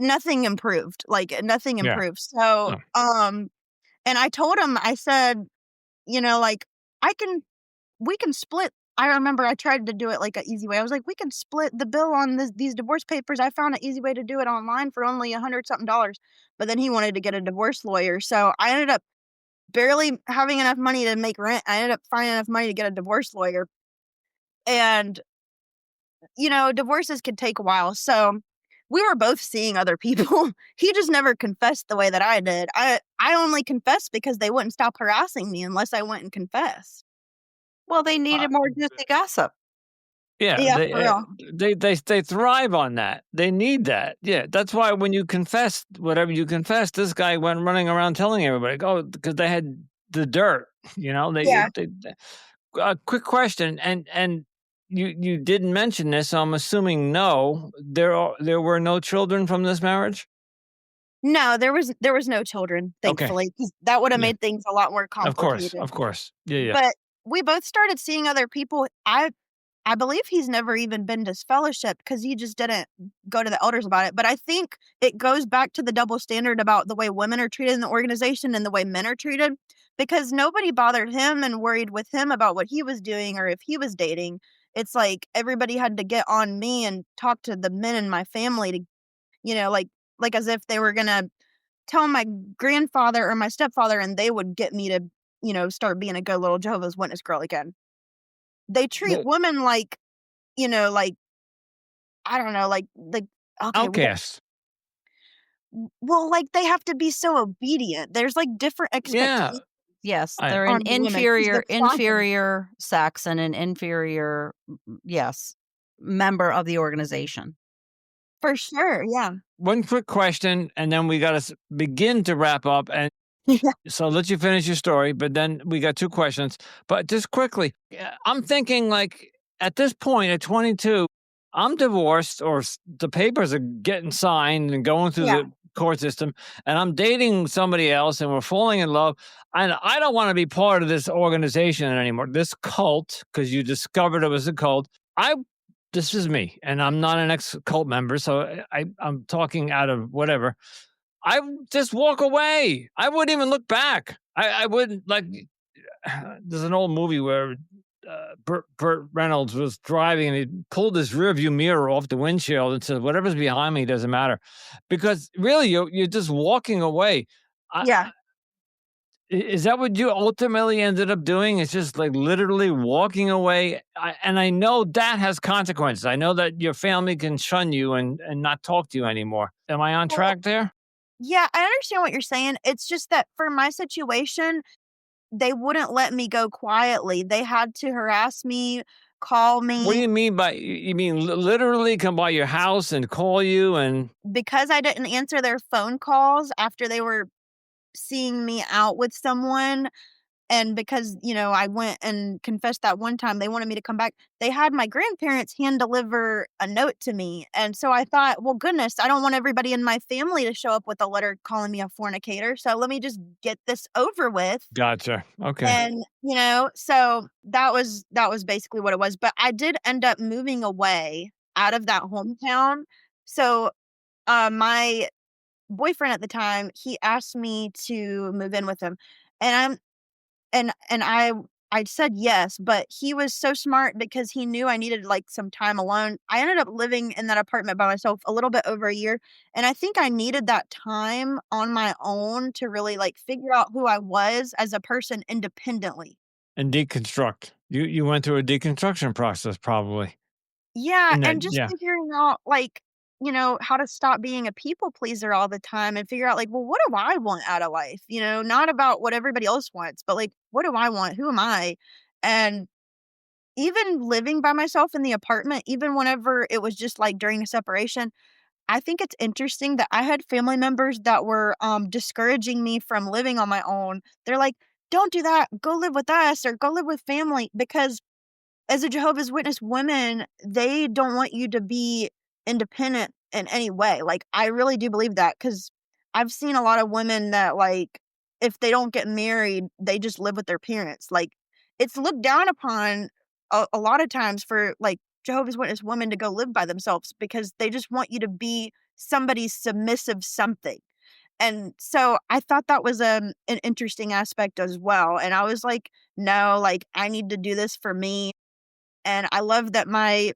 nothing improved, like, nothing Yeah. improved. So, No. and I told him, I said, like, "I can we can split." I remember I tried to do it like an easy way. I was like, "We can split the bill on these divorce papers. I found an easy way to do it online for only 100 something dollars." But then he wanted to get a divorce lawyer, so I ended up barely having enough money to make rent. I ended up finding enough money to get a divorce lawyer, and, divorces can take a while, so we were both seeing other people. He just never confessed the way that I did. I only confessed because they wouldn't stop harassing me unless I went and confessed. Well, they Uh, needed more juicy gossip. yeah, Yeah, for real. they thrive on that. They need that. Yeah, that's why when you confess whatever you confess, this guy went running around telling everybody, "Oh, because they had the dirt." Yeah. Quick question, and you didn't mention this, so I'm assuming no. There were no children from this marriage. No, there was no children, Okay. thankfully, 'cause that would have Yeah. made things a lot more Of course. complicated. Of course. Yeah. Yeah. But we both started seeing other people. I believe he's never even been to fellowship because he just didn't go to the elders about it. But I think it goes back to the double standard about the way women are treated in the organization and the way men are treated, because nobody bothered him and worried with him about what he was doing or if he was dating. It's like everybody had to get on me and talk to the men in my family to, like as if they were gonna tell my grandfather or my stepfather, and they would get me to, start being a good little Jehovah's Witness girl again. They treat The women like, like, I don't know, like, okay, outcast. well, like, they have to be so obedient. There's, like, different Yeah. expectations Yes, I they're an on the women because 'cause they're clients. inferior sex and an inferior, yes, member of the organization. For sure, yeah. One quick question, and then we got to begin to wrap up. And Yeah, so I'll let you finish your story, but then we got two questions. But just quickly, I'm thinking like at this point at 22, I'm divorced, or the papers are getting signed and going through yeah, the court system, and I'm dating somebody else, and we're falling in love. And I don't want to be part of this organization anymore, this cult, because you discovered it was a cult. I This is me, and I'm not an ex cult member, so I'm talking out of whatever. I would just walk away. I wouldn't even look back. I wouldn't like. There's an old movie where Burt Reynolds was driving and he pulled his rearview mirror off the windshield and said, "Whatever's behind me doesn't matter," because really you're just walking away. I, yeah. is that what you ultimately ended up doing? It's just like literally walking away. And I know that has consequences. I know that your family can shun you and not talk to you anymore. Am I on Well, track there? yeah, I understand what you're saying. It's just that for my situation, they wouldn't let me go quietly. They had to harass me, call What do me. you mean by, you mean literally come by your house and call you and Because I didn't answer their phone calls after they were seeing me out with someone, and because, I went and confessed that one time, they wanted me to come back. They had my grandparents hand deliver a note to me, and so I thought, "Well, goodness, I don't want everybody in my family to show up with a letter calling me a fornicator, so let me just get this over with." gotcha. Okay. And, so that was basically what it was, but I did end up moving away out of that hometown. So, my boyfriend at the time, he asked me to move in with him, and I said yes, but he was so smart because he knew I needed, like, some time alone. I ended up living in that apartment by myself a little bit over a year, and I think I needed that time on my own to really, like, figure out who I was as a person independently. And deconstruct. You went through a deconstruction process probably Yeah, in that. and just Yeah. figuring out, like, how to stop being a people pleaser all the time and figure out like, well, what do I want out of life? Not about what everybody else wants, but like, what do I want? Who am I? And even living by myself in the apartment, even whenever it was just like during a separation, I think it's interesting that I had family members that were discouraging me from living on my own. They're like, don't do that. Go live with us or go live with family because as a Jehovah's Witness woman, they don't want you to be independent in any way. Like, I really do believe that because I've seen a lot of women that, like, if they don't get married, they just live with their parents. Like, it's looked down upon a lot of times for, like, Jehovah's Witness women to go live by themselves because they just want you to be somebody's submissive something. And so I thought that was an interesting aspect as well. And I was like, no, like, I need to do this for me. And I love that my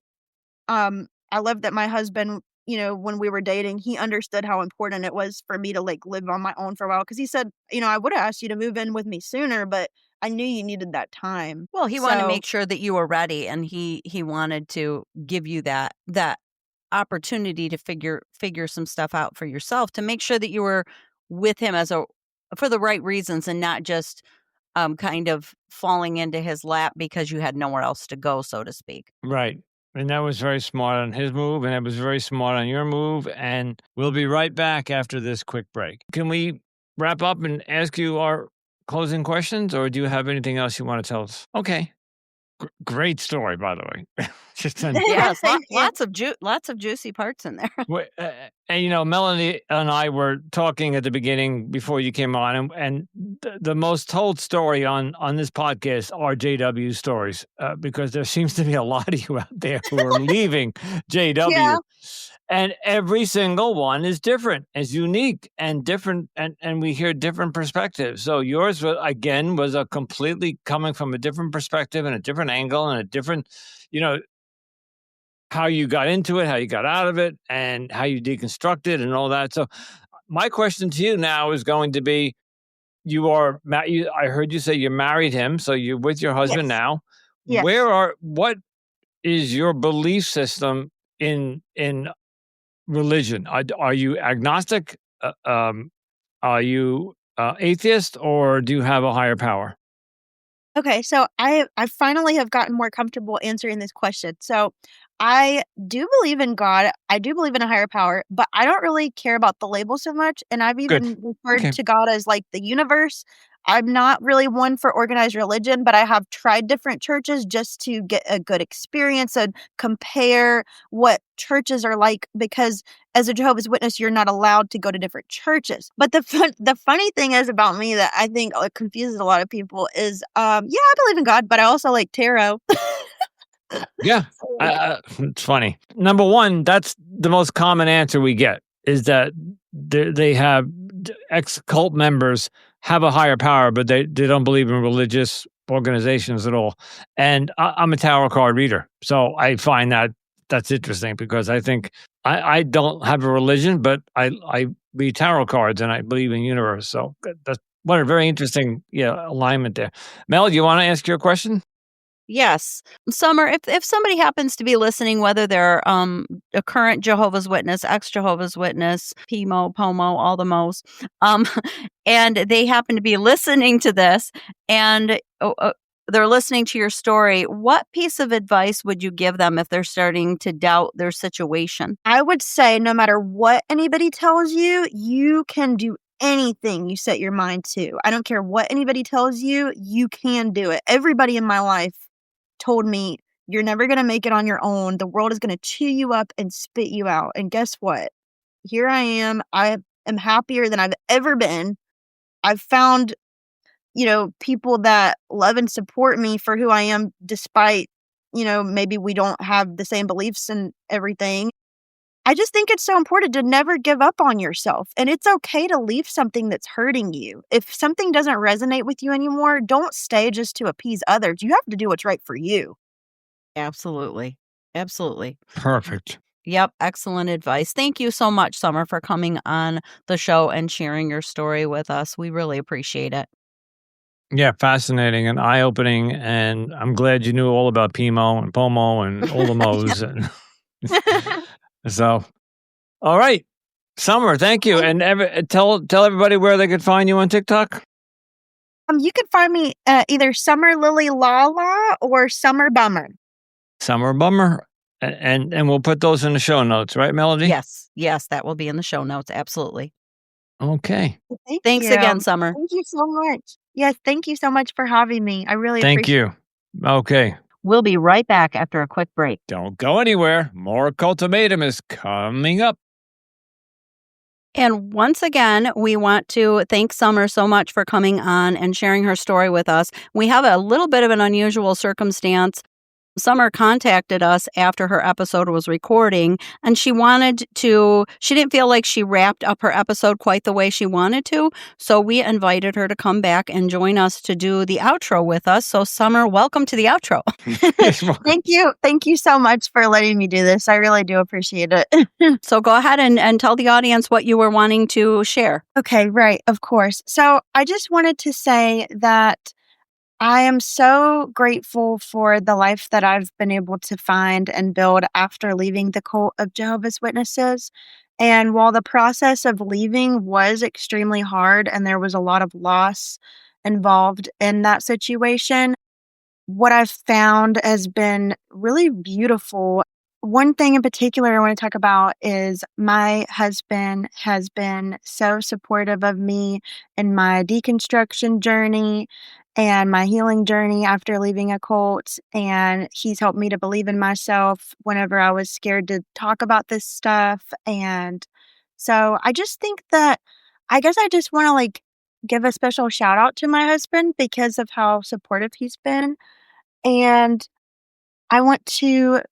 husband, when we were dating, he understood how important it was for me to, like, live on my own for a while. Because he said, "I would have asked you to move in with me sooner, but I knew you needed that time." Well, he wanted to So make sure that you were ready, and he wanted to give you that opportunity to figure some stuff out for yourself to make sure that you were with him for the right reasons and not just kind of falling into his lap because you had nowhere else to go, so to speak. Right. And that was very smart on his move, and that was very smart on your move. And we'll be right back after this quick break. Can we wrap up and ask you our closing questions, or do you have anything else you want to tell us? Okay. Great story, by the way. Just Yes, Thank you. lots of juicy parts in there. and Melanie and I were talking at the beginning before you came on, and the most told story on this podcast are JW stories, because there seems to be a lot of you out there who are leaving JW. Yeah. And every single one is different, is unique and different, and we hear different perspectives. So yours was a completely coming from a different perspective and a different angle and a different, how you got into it, how you got out of it, and how you deconstructed and all that. So my question to you now is going to be, I heard you say you married him, so you're with your husband Yes. now. Yes. What is your belief system in religion? Are you agnostic? Are you atheist, or do you have a higher power? Okay, so I finally have gotten more comfortable answering this question. So I do believe in God. I do believe in a higher power, but I don't really care about the label so much. And I've Good. even referred Okay. to God as like the universe. I'm not really one for organized religion, but I have tried different churches just to get a good experience and compare what churches are like because as a Jehovah's Witness, you're not allowed to go to different churches. But the funny thing is about me that I think confuses a lot of people is, yeah, I believe in God, but I also like tarot. Yeah, So, like, it's funny. Number one, that's the most common answer we get is that they have ex-cult members have a higher power, but they don't believe in religious organizations at all. And I'm a tarot card reader, so I find that's interesting because I think I don't have a religion, but I read tarot cards and I believe in universe. So that's what a very interesting alignment there. Mel, do you want to ask your question? Yes. Summer, if somebody happens to be listening, whether they're a current Jehovah's Witness, ex-Jehovah's Witness, PMO, POMO, all the mo's, and they happen to be listening to this and they're listening to your story, what piece of advice would you give them if they're starting to doubt their situation? I would say no matter what anybody tells you, you can do anything you set your mind to. I don't care what anybody tells you, you can do it. Everybody in my life told me, you're never going to make it on your own. The world is going to chew you up and spit you out. And guess what? Here I am. I am happier than I've ever been. I've found, people that love and support me for who I am, despite, maybe we don't have the same beliefs and everything. I just think it's so important to never give up on yourself. And it's okay to leave something that's hurting you. If something doesn't resonate with you anymore, don't stay just to appease others. You have to do what's right for you. Absolutely. Absolutely. Perfect. Yep. Excellent advice. Thank you so much, Summer, for coming on the show and sharing your story with us. We really appreciate it. Yeah, fascinating and eye-opening, and I'm glad you knew all about PMO and POMO and all the mo's. And so All right. Summer, thank you. And tell everybody where they could find you on TikTok. You can find me either Summer Lily Lala or Summer Bummer. Summer Bummer. And we'll put those in the show notes, right, Melody? Yes, that will be in the show notes. Absolutely. Okay. Thanks again, Summer. Thank you so much. Yes, thank you so much for having me. I really Thank appreciate you. Okay. We'll be right back after a quick break. Don't go anywhere. More Cultimatum is coming up. And once again, we want to thank Summer so much for coming on and sharing her story with us. We have a little bit of an unusual circumstance. Summer contacted us after her episode was recording, and she didn't feel like she wrapped up her episode quite the way she wanted to. So we invited her to come back and join us to do the outro with us. So Summer, welcome to the outro. Thank you. Thank you so much for letting me do this. I really do appreciate it. So go ahead and tell the audience what you were wanting to share. Okay, right. Of course. So I just wanted to say that I am so grateful for the life that I've been able to find and build after leaving the cult of Jehovah's Witnesses. And while the process of leaving was extremely hard and there was a lot of loss involved in that situation, what I've found has been really beautiful. One thing in particular I want to talk about is my husband has been so supportive of me in my deconstruction journey and my healing journey after leaving a cult. And he's helped me to believe in myself whenever I was scared to talk about this stuff. And so I just think that I guess I just want to give a special shout out to my husband because of how supportive he's been. And I want to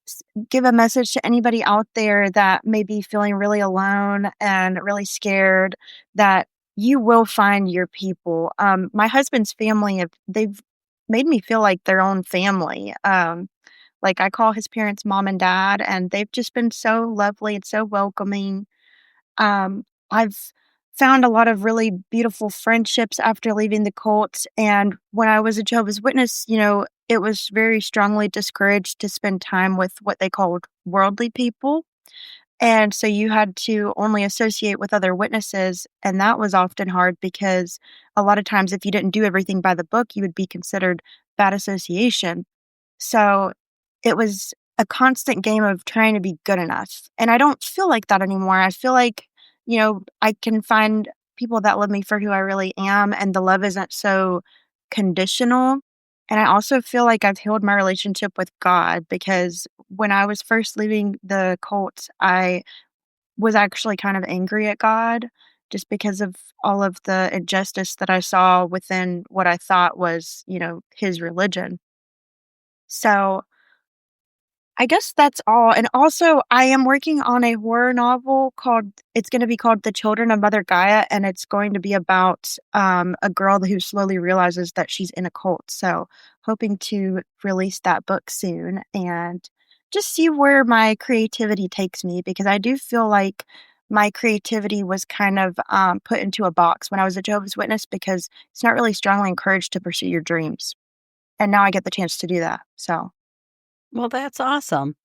give a message to anybody out there that may be feeling really alone and really scared that you will find your people. My husband's family, they've made me feel like their own family. Like I call his parents mom and dad, and they've just been so lovely and so welcoming. I've found a lot of really beautiful friendships after leaving the cult. And when I was a Jehovah's Witness, it was very strongly discouraged to spend time with what they called worldly people. And so you had to only associate with other witnesses. And that was often hard because a lot of times, if you didn't do everything by the book, you would be considered bad association. So it was a constant game of trying to be good enough. And I don't feel like that anymore. I feel like, I can find people that love me for who I really am, and the love isn't so conditional. And I also feel like I've healed my relationship with God because when I was first leaving the cult, I was actually kind of angry at God just because of all of the injustice that I saw within what I thought was, his religion. So I guess that's all. And also, I am working on a horror novel it's going to be called The Children of Mother Gaia, and it's going to be about a girl who slowly realizes that she's in a cult. So, hoping to release that book soon and just see where my creativity takes me, because I do feel like my creativity was kind of put into a box when I was a Jehovah's Witness because it's not really strongly encouraged to pursue your dreams. And now I get the chance to do that. So. Well, that's awesome.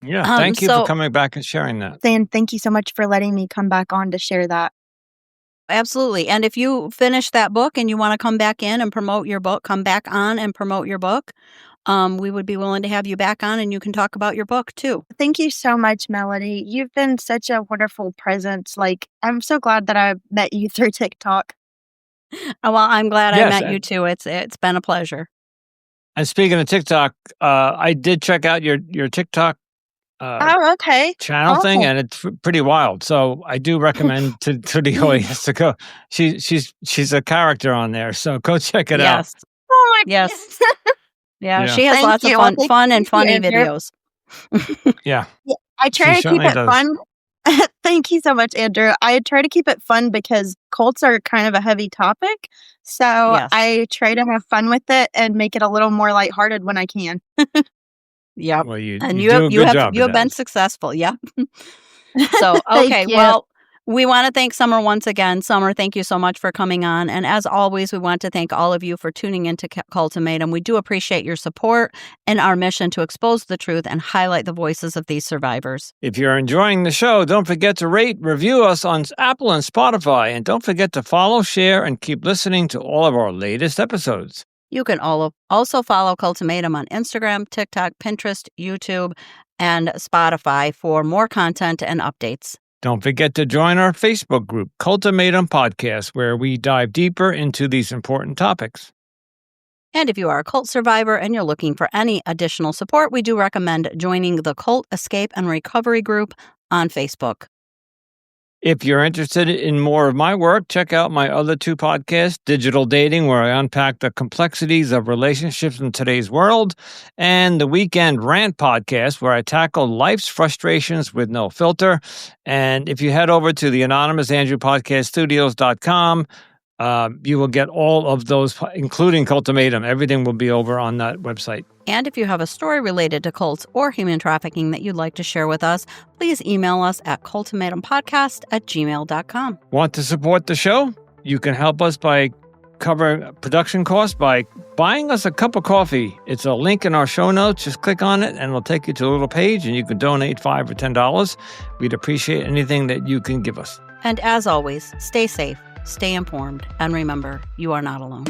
Yeah, thank you for coming back and sharing that. And thank you so much for letting me come back on to share that. Absolutely. And if you finish that book and you want to come back in and promote your book, come back on and promote your book. We would be willing to have you back on and you can talk about your book too. Thank you so much, Melody. You've been such a wonderful presence. I'm so glad that I met you through TikTok. Well, I'm glad I met you too. It's been a pleasure. And speaking of TikTok, I did check out your TikTok channel thing, and it's pretty wild. So I do recommend to the audience to go. She's a character on there, so go check it out. Oh my yes. Yeah, she has lots of fun and funny videos. Yeah. I try to keep it fun. Thank you so much, Andrew. I try to keep it fun because cults are kind of a heavy topic. So I try to have fun with it and make it a little more lighthearted when I can. Yeah. Well, you have been successful. Yeah. So, okay. Well, We want to thank Summer once again. Summer, thank you so much for coming on. And as always, we want to thank all of you for tuning into Cultimatum. We do appreciate your support in our mission to expose the truth and highlight the voices of these survivors. If you're enjoying the show, don't forget to rate, review us on Apple and Spotify. And don't forget to follow, share, and keep listening to all of our latest episodes. You can also follow Cultimatum on Instagram, TikTok, Pinterest, YouTube, and Spotify for more content and updates. Don't forget to join our Facebook group, Cultimatum Podcast, where we dive deeper into these important topics. And if you are a cult survivor and you're looking for any additional support, we do recommend joining the Cult Escape and Recovery group on Facebook. If you're interested in more of my work, check out my other two podcasts, Digital Dating, where I unpack the complexities of relationships in today's world, and the Weekend Rant podcast, where I tackle life's frustrations with no filter. And if you head over to the AnonymousAndrewPodcastStudios.com, you will get all of those, including Cultimatum. Everything will be over on that website. And if you have a story related to cults or human trafficking that you'd like to share with us, please email us at cultimatumpodcast@gmail.com. Want to support the show? You can help us by covering production costs by buying us a cup of coffee. It's a link in our show notes. Just click on it and it'll take you to a little page and you can donate $5 or $10. We'd appreciate anything that you can give us. And as always, stay safe, stay informed, and remember, you are not alone.